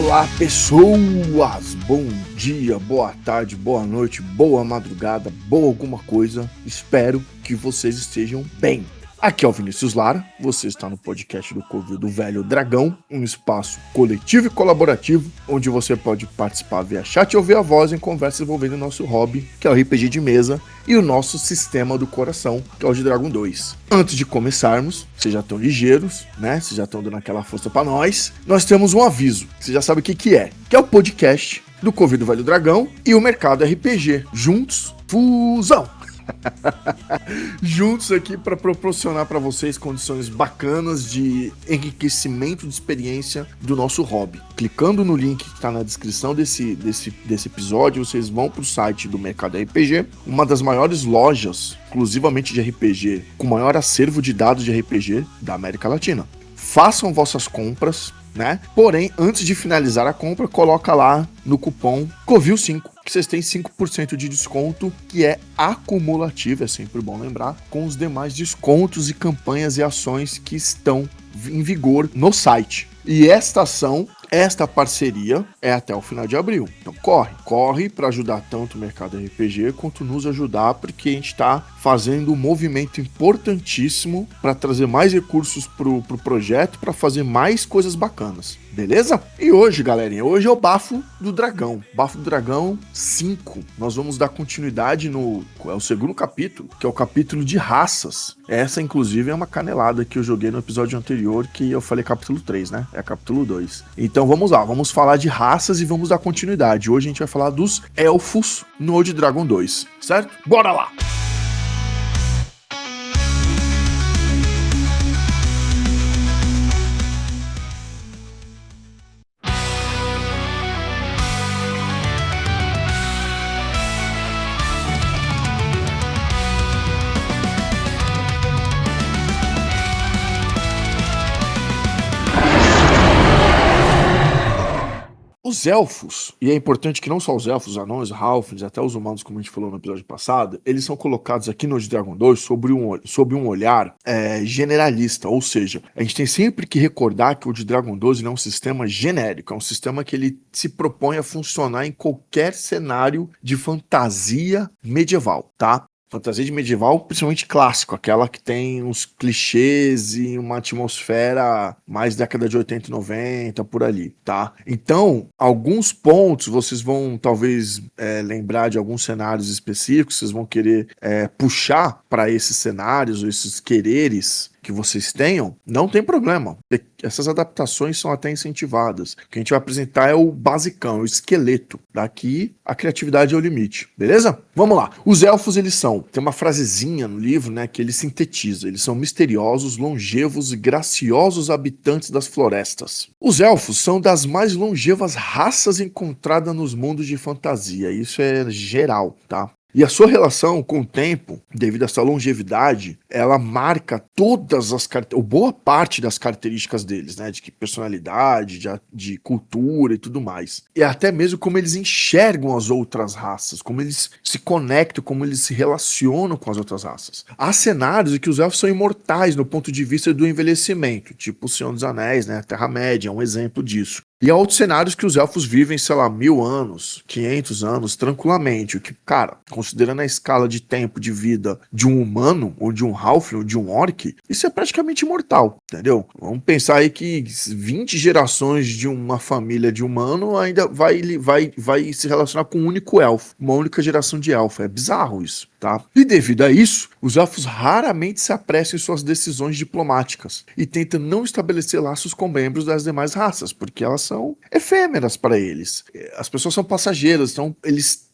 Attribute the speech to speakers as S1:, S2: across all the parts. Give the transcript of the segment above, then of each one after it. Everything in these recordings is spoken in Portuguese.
S1: Olá pessoas, bom dia, boa tarde, boa noite, boa madrugada, boa alguma coisa, espero que vocês estejam bem. Aqui é o Vinícius Lara, você está no podcast do Covil do Velho Dragão, um espaço coletivo e colaborativo, onde você pode participar via chat ou via voz em conversas envolvendo o nosso hobby, que é o RPG de mesa, e o nosso sistema do coração, que é o de Dragon 2. Antes de começarmos, vocês já estão ligeiros, né? Vocês já estão dando aquela força pra nós temos um aviso, você já sabe o que é o podcast do Covil do Velho Dragão e o Mercado RPG. Juntos, fusão! Juntos aqui para proporcionar para vocês condições bacanas de enriquecimento de experiência do nosso hobby. Clicando no link que está na descrição desse episódio, vocês vão para o site do Mercado RPG, uma das maiores lojas exclusivamente de RPG, com maior acervo de dados de RPG da América Latina. Façam vossas compras, né? Porém, antes de finalizar a compra, coloca lá no cupom COVIL5, que vocês têm 5% de desconto, que é acumulativo, é sempre bom lembrar, com os demais descontos e campanhas e ações que estão em vigor no site. E esta parceria é até o final de abril. Então corre para ajudar tanto o Mercado RPG quanto nos ajudar, porque a gente está fazendo um movimento importantíssimo para trazer mais recursos pro projeto, para fazer mais coisas bacanas. Beleza? E hoje, galerinha, hoje é o Bafo do Dragão. Bafo do Dragão 5. Nós vamos dar continuidade é o segundo capítulo, que é o capítulo de raças. Essa, inclusive, é uma canelada que eu joguei no episódio anterior, que eu falei capítulo 3, né? É capítulo 2. Então vamos lá, vamos falar de raças e vamos dar continuidade. Hoje a gente vai falar dos elfos no Old Dragon 2, certo? Bora lá! Os elfos, e é importante que não só os elfos, os anões, os halflings, até os humanos, como a gente falou no episódio passado, eles são colocados aqui no Dragon 2 sob um olhar generalista, ou seja, a gente tem sempre que recordar que o de Dragon 2 não é um sistema genérico, é um sistema que ele se propõe a funcionar em qualquer cenário de fantasia medieval, tá? Fantasia de medieval, principalmente clássico, aquela que tem uns clichês e uma atmosfera mais década de 80 e 90, por ali, tá? Então, alguns pontos vocês vão talvez lembrar de alguns cenários específicos, vocês vão querer puxar para esses cenários, ou esses quereres que vocês tenham, não tem problema. Essas adaptações são até incentivadas. O que a gente vai apresentar é o basicão, o esqueleto. Daqui, a criatividade é o limite. Beleza? Vamos lá. Os elfos, tem uma frasezinha no livro, né, que ele sintetiza. Eles são misteriosos, longevos e graciosos habitantes das florestas. Os elfos são das mais longevas raças encontradas nos mundos de fantasia. Isso é geral, tá? E a sua relação com o tempo, devido a essa longevidade, ela marca todas as boa parte das características deles, né? De personalidade, de cultura e tudo mais. E até mesmo como eles enxergam as outras raças, como eles se conectam, como eles se relacionam com as outras raças. Há cenários em que os elfos são imortais no ponto de vista do envelhecimento, tipo o Senhor dos Anéis, né? A Terra-média é um exemplo disso. E há outros cenários que os elfos vivem, sei lá, 1000 anos, 500 anos, tranquilamente. O que, cara, considerando a escala de tempo de vida de um humano, ou de um halfling, ou de um orc, isso é praticamente imortal, entendeu? Vamos pensar aí que 20 gerações de uma família de humano ainda vai se relacionar com um único elfo, uma única geração de elfo. É bizarro isso, tá? E devido a isso, os elfos raramente se apressam em suas decisões diplomáticas e tentam não estabelecer laços com membros das demais raças, porque elas são efêmeras para eles. As pessoas são passageiras, então eles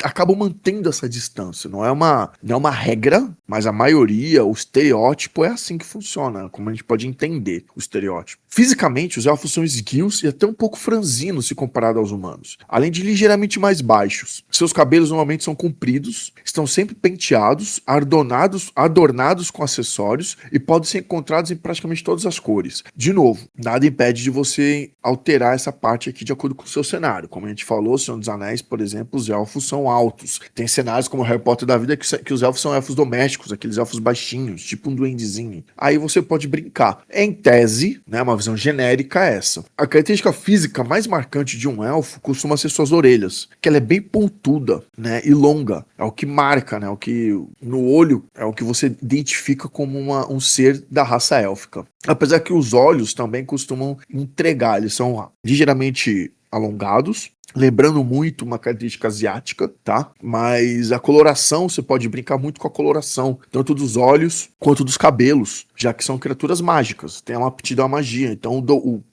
S1: acabam mantendo essa distância. Não é uma regra, mas a maioria, o estereótipo é assim que funciona, como a gente pode entender o estereótipo. Fisicamente, os elfos são esguios e até um pouco franzinos se comparado aos humanos, além de ligeiramente mais baixos. Seus cabelos normalmente são compridos, estão sempre penteados, adornados com acessórios e podem ser encontrados em praticamente todas as cores. De novo, nada impede de você alterar essa parte aqui de acordo com o seu cenário. Como a gente falou, Senhor dos Anéis, por exemplo, os elfos elfos são altos. Tem cenários como Harry Potter da vida que os elfos são elfos domésticos, aqueles elfos baixinhos, tipo um duendezinho. Aí você pode brincar. Em tese, né, uma visão genérica é essa. A característica física mais marcante de um elfo costuma ser suas orelhas, que ela é bem pontuda, né, e longa. É o que marca, né, o que no olho é o que você identifica como um ser da raça élfica. Apesar que os olhos também costumam entregar, eles são ligeiramente alongados, lembrando muito uma característica asiática, tá? Mas a coloração, você pode brincar muito com a coloração, tanto dos olhos quanto dos cabelos, já que são criaturas mágicas, tem uma aptidão à magia. Então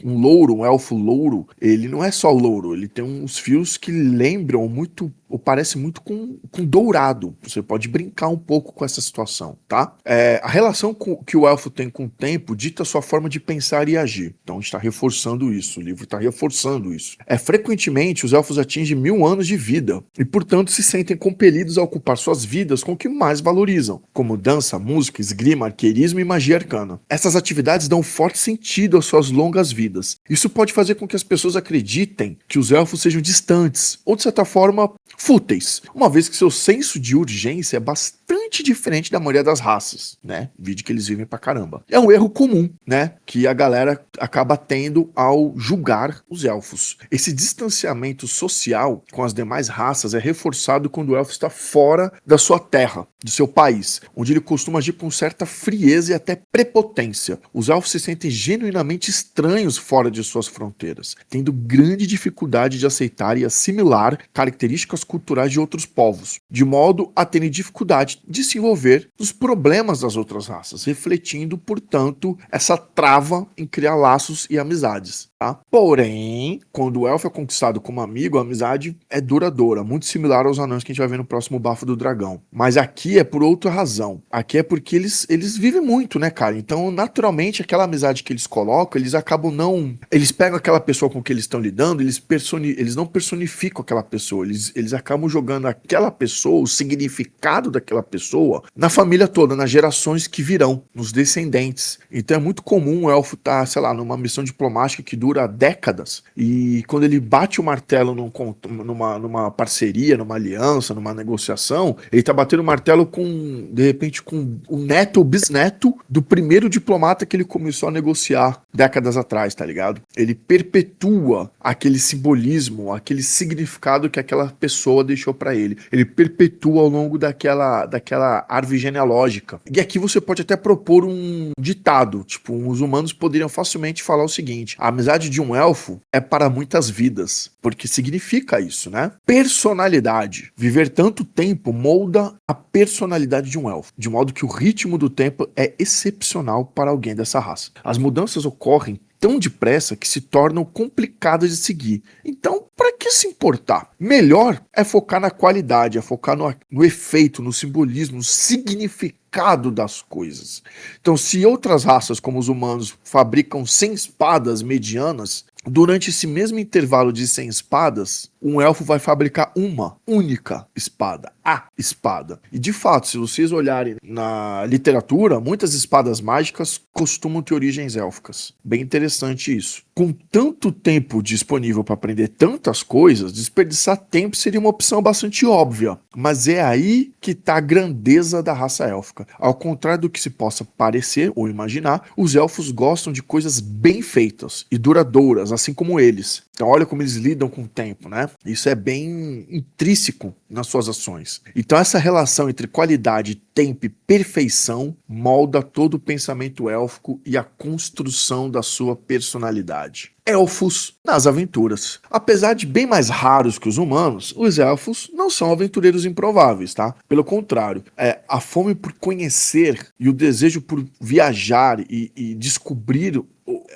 S1: um louro, um elfo louro, ele não é só louro, ele tem uns fios que lembram muito, ou parece muito com dourado. Você pode brincar um pouco com essa situação, tá? A relação que o elfo tem com o tempo dita a sua forma de pensar e agir. Então a gente está reforçando isso, o livro está reforçando isso. Frequentemente, os elfos atingem 1000 anos de vida e, portanto, se sentem compelidos a ocupar suas vidas com o que mais valorizam, como dança, música, esgrima, arqueirismo e magia arcana. Essas atividades dão forte sentido às suas longas vidas. Isso pode fazer com que as pessoas acreditem que os elfos sejam distantes ou, de certa forma, fúteis, uma vez que seu senso de urgência é bastante diferente da maioria das raças, né? Vídeo que eles vivem pra caramba. É um erro comum, né? Que a galera acaba tendo ao julgar os elfos. Esse distanciamento social com as demais raças é reforçado quando o elfo está fora da sua terra, do seu país, onde ele costuma agir com certa frieza e até prepotência. Os elfos se sentem genuinamente estranhos fora de suas fronteiras, tendo grande dificuldade de aceitar e assimilar características culturais de outros povos, de modo a terem dificuldade de se envolver nos problemas das outras raças, refletindo, portanto, essa trava em criar laços e amizades. Tá? Porém, quando o elfo é conquistado como amigo, a amizade é duradoura, muito similar aos anões que a gente vai ver no próximo Bafo do Dragão. Mas aqui é por outra razão. Aqui é porque eles vivem muito, né, cara? Então, naturalmente, aquela amizade que eles colocam, eles acabam não... Eles pegam aquela pessoa com que eles estão lidando, eles não personificam aquela pessoa, eles acabam jogando aquela pessoa, o significado daquela pessoa, na família toda, nas gerações que virão, nos descendentes. Então é muito comum o elfo estar, sei lá, numa missão diplomática que dura décadas, e quando ele bate o martelo numa parceria, numa aliança, numa negociação, ele tá batendo o martelo com, de repente, com o neto ou bisneto do primeiro diplomata que ele começou a negociar décadas atrás, tá ligado? Ele perpetua aquele simbolismo, aquele significado que aquela pessoa deixou pra ele. Ele perpetua ao longo daquela árvore genealógica. E aqui você pode até propor um ditado, tipo, os humanos poderiam facilmente falar o seguinte: a amizade de um elfo é para muitas vidas, porque significa isso, né? Personalidade. Viver tanto tempo molda a personalidade de um elfo, de modo que o ritmo do tempo é excepcional para alguém dessa raça. As mudanças ocorrem tão depressa que se tornam complicadas de seguir. Então, para que se importar? Melhor é focar na qualidade, é focar no efeito, no simbolismo, no significado das coisas. Então, se outras raças, como os humanos, fabricam 100 espadas medianas, durante esse mesmo intervalo de 100 espadas, um elfo vai fabricar uma única espada, a espada. E de fato, se vocês olharem na literatura, muitas espadas mágicas costumam ter origens élficas. Bem interessante isso. Com tanto tempo disponível para aprender tantas coisas, desperdiçar tempo seria uma opção bastante óbvia. Mas é aí que está a grandeza da raça élfica. Ao contrário do que se possa parecer ou imaginar, os elfos gostam de coisas bem feitas e duradouras, assim como eles. Então olha como eles lidam com o tempo, né? Isso é bem intrínseco nas suas ações. Então essa relação entre qualidade, tempo e perfeição molda todo o pensamento élfico e a construção da sua personalidade. Elfos nas aventuras. Apesar de bem mais raros que os humanos, os elfos não são aventureiros improváveis, tá? Pelo contrário, a fome por conhecer e o desejo por viajar e descobrir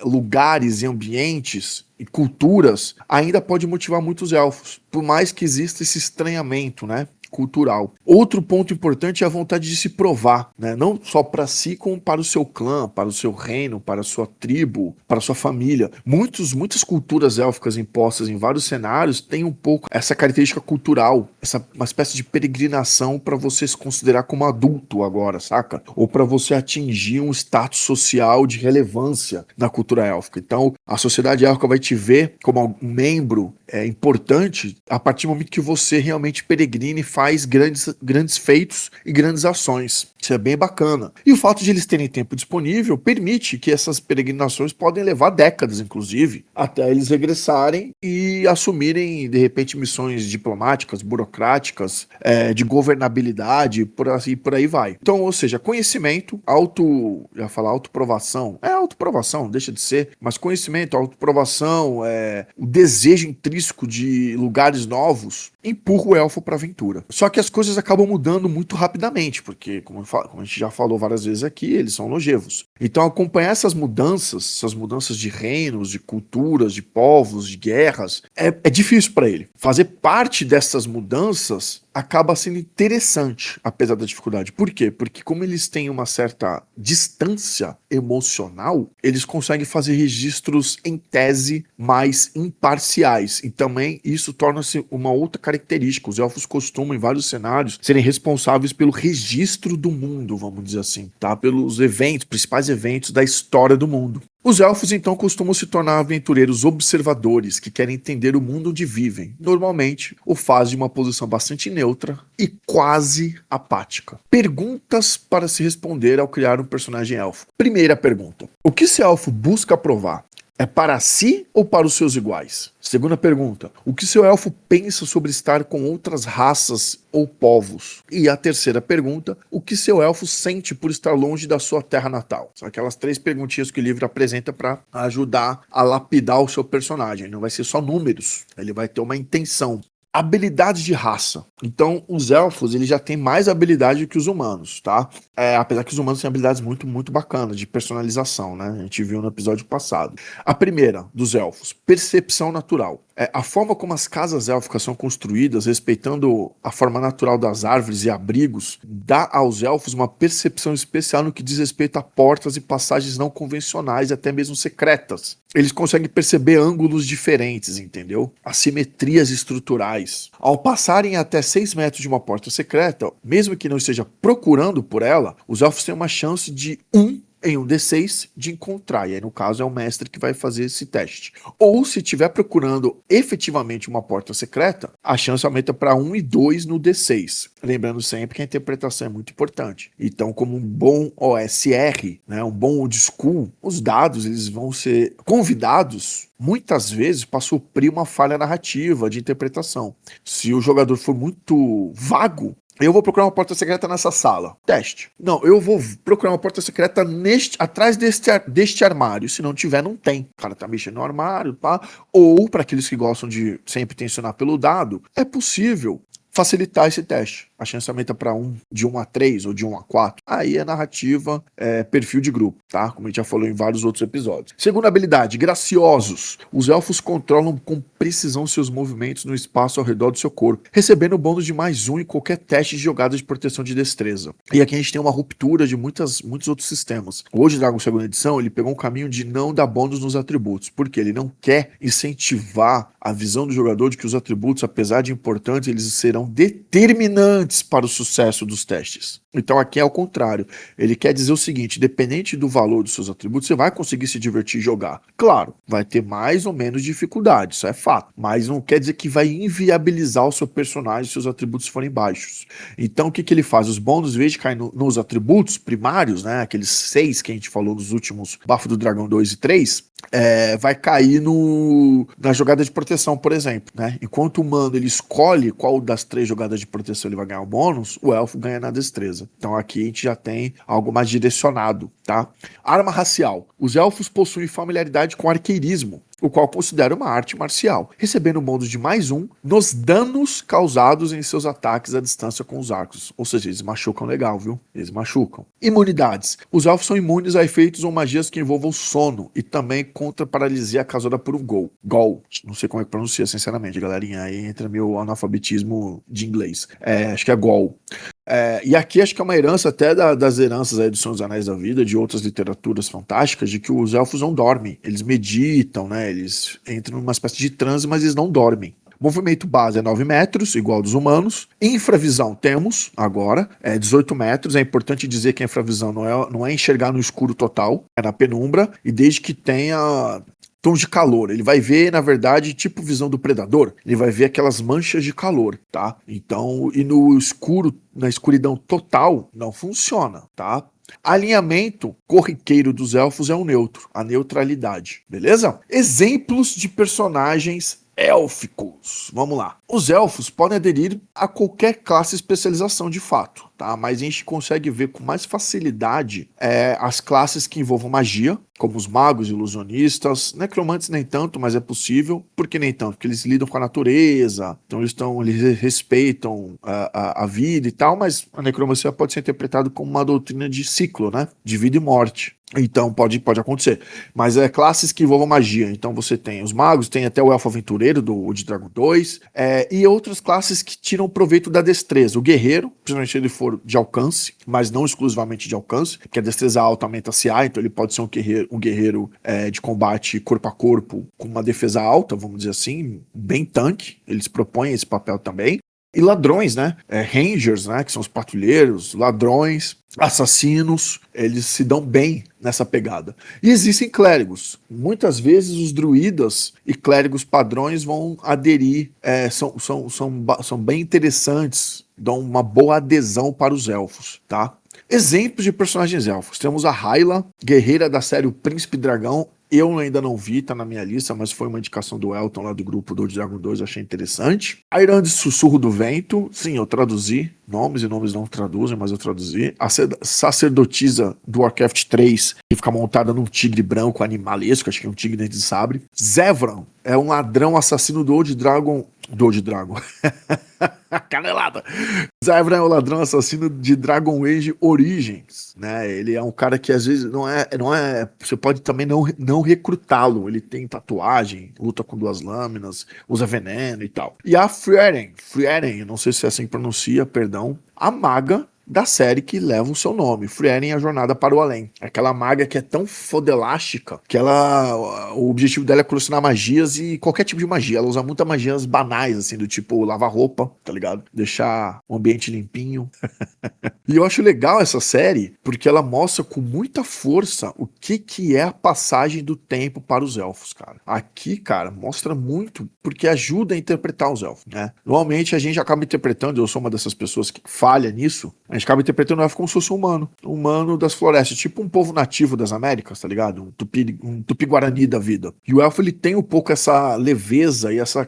S1: lugares e ambientes e culturas ainda pode motivar muitos elfos, por mais que exista esse estranhamento, né? cultural. Outro ponto importante é a vontade de se provar, né? Não só para si, como para o seu clã, para o seu reino, para a sua tribo, para a sua família. Muitas culturas élficas impostas em vários cenários têm um pouco essa característica cultural, uma espécie de peregrinação para você se considerar como adulto agora, saca? Ou para você atingir um status social de relevância na cultura élfica. Então, a sociedade élfica vai te ver como um membro importante a partir do momento que você realmente peregrina e faz grandes feitos e grandes ações. Isso é bem bacana. E o fato de eles terem tempo disponível permite que essas peregrinações podem levar décadas, inclusive, até eles regressarem e assumirem, de repente, missões diplomáticas, burocráticas, de governabilidade, por aí vai. Então, ou seja, conhecimento, autoprovação, autoprovação, deixa de ser, mas conhecimento, autoprovação, o desejo intrínseco de lugares novos, empurra o elfo para a aventura. Só que as coisas acabam mudando muito rapidamente, porque, como a gente já falou várias vezes aqui, eles são longevos. Então, acompanhar essas mudanças de reinos, de culturas, de povos, de guerras, é difícil para ele. Fazer parte dessas mudanças acaba sendo interessante, apesar da dificuldade. Por quê? Porque como eles têm uma certa distância emocional, eles conseguem fazer registros, em tese, mais imparciais. E também isso torna-se uma outra característica. Os elfos costumam, em vários cenários, serem responsáveis pelo registro do mundo, vamos dizer assim, tá? Pelos principais eventos da história do mundo. Os elfos, então, costumam se tornar aventureiros observadores que querem entender o mundo onde vivem. Normalmente, o fazem de uma posição bastante neutra e quase apática. Perguntas para se responder ao criar um personagem elfo. Primeira pergunta: o que esse elfo busca provar? É para si ou para os seus iguais? Segunda pergunta: o que seu elfo pensa sobre estar com outras raças ou povos? E a terceira pergunta: o que seu elfo sente por estar longe da sua terra natal? São aquelas 3 perguntinhas que o livro apresenta para ajudar a lapidar o seu personagem. Não vai ser só números, ele vai ter uma intenção. Habilidade de raça. Então, os elfos, eles já têm mais habilidade que os humanos, tá? Apesar que os humanos têm habilidades muito, muito bacanas de personalização, né? A gente viu no episódio passado. A primeira dos elfos, percepção natural. A forma como as casas élficas são construídas, respeitando a forma natural das árvores e abrigos, dá aos elfos uma percepção especial no que diz respeito a portas e passagens não convencionais, até mesmo secretas. Eles conseguem perceber ângulos diferentes, entendeu? Assimetrias estruturais. Ao passarem até 6 metros de uma porta secreta, mesmo que não esteja procurando por ela, os elfos têm uma chance de em um D6 de encontrar, e aí no caso é o mestre que vai fazer esse teste. Ou se estiver procurando efetivamente uma porta secreta, a chance aumenta para 1 e 2 no D6. Lembrando sempre que a interpretação é muito importante. Então, como um bom OSR, né, um bom old school, os dados eles vão ser convidados muitas vezes para suprir uma falha narrativa de interpretação. Se o jogador for muito vago, eu vou procurar uma porta secreta nessa sala. Teste. Não, eu vou procurar uma porta secreta atrás deste armário. Se não tiver, não tem. O cara tá mexendo no armário, pá. Ou, para aqueles que gostam de sempre tensionar pelo dado, é possível facilitar esse teste. A chance aumenta para de 1 a 3 ou de 1 a 4. Aí é narrativa, perfil de grupo, tá? Como a gente já falou em vários outros episódios. Segunda habilidade, graciosos. Os elfos controlam com precisão seus movimentos no espaço ao redor do seu corpo, recebendo o bônus de +1 em qualquer teste de jogada de proteção de destreza. E aqui a gente tem uma ruptura de muitos outros sistemas. Hoje, o Dragon segunda edição, ele pegou um caminho de não dar bônus nos atributos, porque ele não quer incentivar a visão do jogador de que os atributos, apesar de importantes, eles serão determinantes para o sucesso dos testes. Então aqui é o contrário. Ele quer dizer o seguinte: independente do valor dos seus atributos, você vai conseguir se divertir e jogar. Claro, vai ter mais ou menos dificuldade, isso é fato. Mas não quer dizer que vai inviabilizar o seu personagem se os atributos forem baixos. Então o que ele faz? Os bônus, em vez de cair nos atributos primários, né, aqueles 6 que a gente falou nos últimos Bafo do Dragão 2 e 3, vai cair na jogada de proteção, por exemplo, né? Enquanto o humano ele escolhe qual das 3 jogadas de proteção ele vai ganhar o bônus, o elfo ganha na destreza. Então aqui a gente já tem algo mais direcionado, tá? Arma racial. Os elfos possuem familiaridade com arqueirismo, o qual considera uma arte marcial, recebendo um bônus de +1 nos danos causados em seus ataques à distância com os arcos. Ou seja, eles machucam legal, viu? Eles machucam. Imunidades. Os elfos são imunes a efeitos ou magias que envolvam sono e também contra paralisia causada por um gol. Gol. Não sei como é que pronuncia, sinceramente, galerinha. Aí entra meu analfabetismo de inglês. Acho que é gol. E aqui acho que é uma herança até das heranças aí do Senhor dos Anéis da Vida, de outras literaturas fantásticas, de que os elfos não dormem. Eles meditam, né? Eles entram numa espécie de transe, mas eles não dormem. Movimento base é 9 metros, igual dos humanos. Infravisão temos agora, 18 metros. É importante dizer que a infravisão não é enxergar no escuro total, é na penumbra, e desde que tenha tons de calor. Ele vai ver, na verdade, tipo visão do predador, ele vai ver aquelas manchas de calor, tá? Então, e no escuro, na escuridão total, não funciona, tá? Alinhamento corriqueiro dos elfos é o neutro, a neutralidade, beleza? Exemplos de personagens élficos. Vamos lá. Os elfos podem aderir a qualquer classe e especialização de fato, tá? Mas a gente consegue ver com mais facilidade as classes que envolvam magia, como os magos, ilusionistas, necromantes nem tanto, mas é possível. Por que nem tanto? Porque eles lidam com a natureza, então eles respeitam a vida e tal, mas a necromancia pode ser interpretada como uma doutrina de ciclo, né? De vida e morte. Então pode acontecer, mas classes que envolvam magia. Então você tem os magos, tem até o elfo aventureiro do de Dragon 2, e outras classes que tiram proveito da destreza. O guerreiro, principalmente se ele for de alcance, mas não exclusivamente de alcance, porque a destreza alta aumenta a CA, então ele pode ser um guerreiro de combate corpo a corpo com uma defesa alta, vamos dizer assim, bem tanque. Eles propõem esse papel também. E ladrões, né? Rangers, né? Que são os patrulheiros, ladrões, assassinos, eles se dão bem nessa pegada. E existem clérigos. Muitas vezes os druidas e clérigos padrões vão aderir, são bem interessantes, dão uma boa adesão para os elfos, tá? Exemplos de personagens elfos. Temos a Hyla, guerreira da série O Príncipe Dragão. Eu ainda não vi, tá na minha lista, mas foi uma indicação do Elton lá do grupo do Dragon 2, achei interessante. A Irande Sussurro do Vento, sim, eu traduzi nomes, e nomes não traduzem, mas eu traduzi. A sacerdotisa do Warcraft 3, que fica montada num tigre branco animalesco, acho que é um tigre dente de sabre. Zevran é um ladrão assassino do Old Dragon. Canelada! Zevran é o ladrão assassino de Dragon Age Origins, né? Ele é um cara que às vezes não é. Você pode também não recrutá-lo. Ele tem tatuagem, luta com 2 lâminas, usa veneno e tal. E a Frieren, eu não sei se é assim que pronuncia, perdão, a maga da série que leva o seu nome, Frieren, a Jornada para o Além. Aquela maga que é tão fodelástica que o objetivo dela é colecionar magias e qualquer tipo de magia. Ela usa muitas magias banais, assim, do tipo lavar roupa, tá ligado? Deixar o ambiente limpinho. E eu acho legal essa série porque ela mostra com muita força o que é a passagem do tempo para os elfos, cara. Aqui, cara, mostra muito porque ajuda a interpretar os elfos, né? Normalmente a gente acaba interpretando, eu sou uma dessas pessoas que falha nisso, a gente acaba interpretando o elfo como se fosse um humano das florestas, tipo um povo nativo das Américas, tá ligado? Um tupi-guarani da vida. E o elfo, ele tem um pouco essa leveza e essa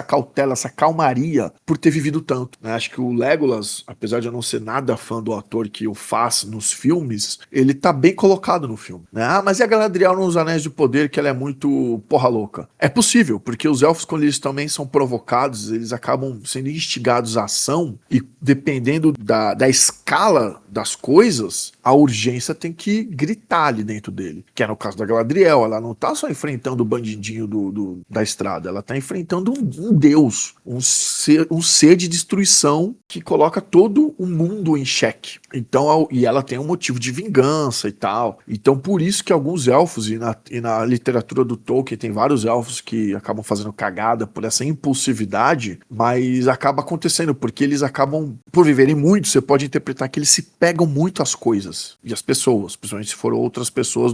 S1: cautela, essa calmaria por ter vivido tanto, né? Acho que o Legolas, apesar de eu não ser nada fã do ator que o faz nos filmes, ele tá bem colocado no filme, né? Ah, mas e a Galadriel nos Anéis de Poder, que ela é muito porra louca? É possível, porque os elfos, quando eles também são provocados, eles acabam sendo instigados à ação, e dependendo da escala das coisas, a urgência tem que gritar ali dentro dele, que é no caso da Galadriel. Ela não tá só enfrentando o bandidinho da estrada, ela tá enfrentando um deus, um ser de destruição que coloca todo o mundo em xeque. Então, e ela tem um motivo de vingança e tal. Então, por isso que alguns elfos, e na literatura do Tolkien tem vários elfos que acabam fazendo cagada por essa impulsividade, mas acaba acontecendo, porque eles acabam, por viverem muito, você pode interpretar que eles se pegam muito às coisas e às pessoas, principalmente se forem outras pessoas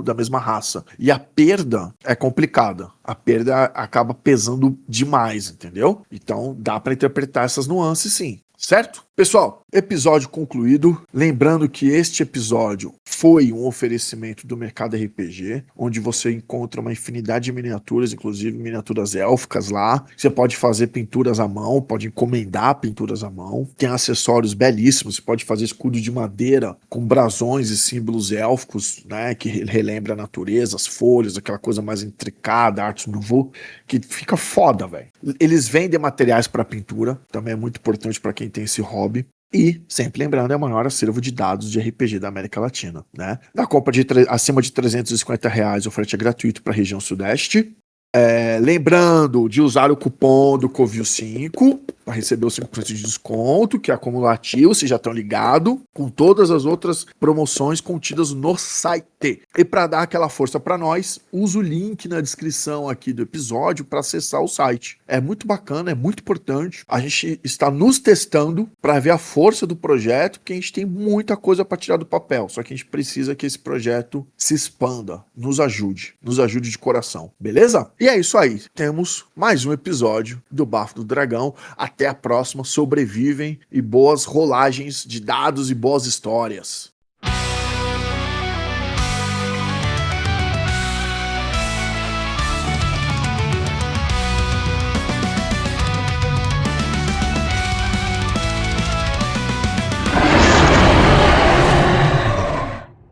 S1: da mesma raça. E a perda é complicada. A perda acaba pesando demais, entendeu? Então, dá pra interpretar essas nuances, sim. Certo? Pessoal, episódio concluído. Lembrando que este episódio foi um oferecimento do Mercado RPG, onde você encontra uma infinidade de miniaturas, inclusive miniaturas élficas lá. Você pode fazer pinturas à mão, pode encomendar pinturas à mão. Tem acessórios belíssimos, você pode fazer escudo de madeira com brasões e símbolos élficos, né, que relembra a natureza, as folhas, aquela coisa mais intricada, arte nouveau, que fica foda, velho. Eles vendem materiais para pintura, também é muito importante para quem tem esse hobby. E, sempre lembrando, é o maior acervo de dados de RPG da América Latina, né? Na compra acima de R$ 350, o frete é gratuito para a região sudeste. Lembrando de usar o cupom do Covil5 para receber os 5% de desconto, que é acumulativo, vocês já estão ligados, com todas as outras promoções contidas no site. E para dar aquela força para nós, usa o link na descrição aqui do episódio para acessar o site. É muito bacana, é muito importante. A gente está nos testando para ver a força do projeto, porque a gente tem muita coisa para tirar do papel, só que a gente precisa que esse projeto se expanda, nos ajude de coração, beleza? E é isso aí, temos mais um episódio do Bafo do Dragão. Até a próxima, sobrevivem e boas rolagens de dados e boas histórias.